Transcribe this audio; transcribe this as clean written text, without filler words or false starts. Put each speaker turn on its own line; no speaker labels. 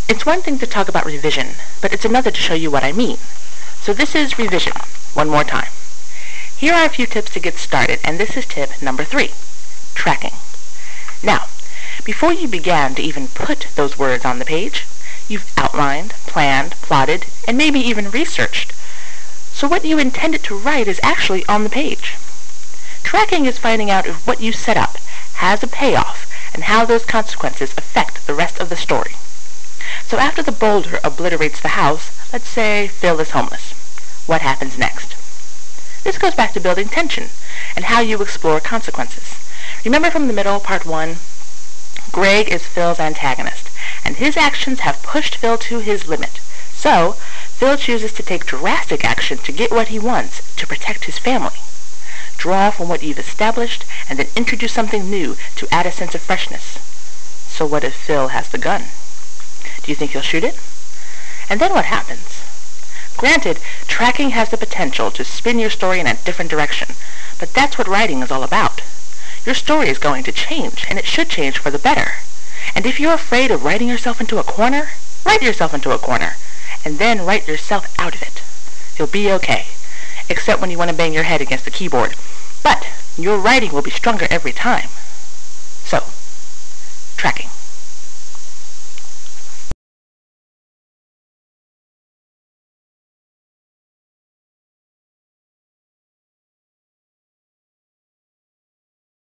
It's one thing to talk about revision, but it's another to show you what I mean. So this is revision, one more time. Here are a few tips to get started, and this is tip number 3, tracking. Now, before you began to even put those words on the page, you've outlined, planned, plotted, and maybe even researched. So what you intended to write is actually on the page. Tracking is finding out if what you set up has a payoff and how those consequences affect the rest of the story. So after the boulder obliterates the house, let's say Phil is homeless. What happens next? This goes back to building tension and how you explore consequences. Remember from the middle, part 1? Greg is Phil's antagonist, and his actions have pushed Phil to his limit. So, Phil chooses to take drastic action to get what he wants to protect his family. Draw from what you've established, and then introduce something new to add a sense of freshness. So what if Phil has the gun? Do you think he'll shoot it? And then what happens? Granted, tracking has the potential to spin your story in a different direction, but that's what writing is all about. Your story is going to change, and it should change for the better. And if you're afraid of writing yourself into a corner, write yourself into a corner, and then write yourself out of it. You'll be okay, except when you want to bang your head against the keyboard. But your writing will be stronger every time. So, tracking.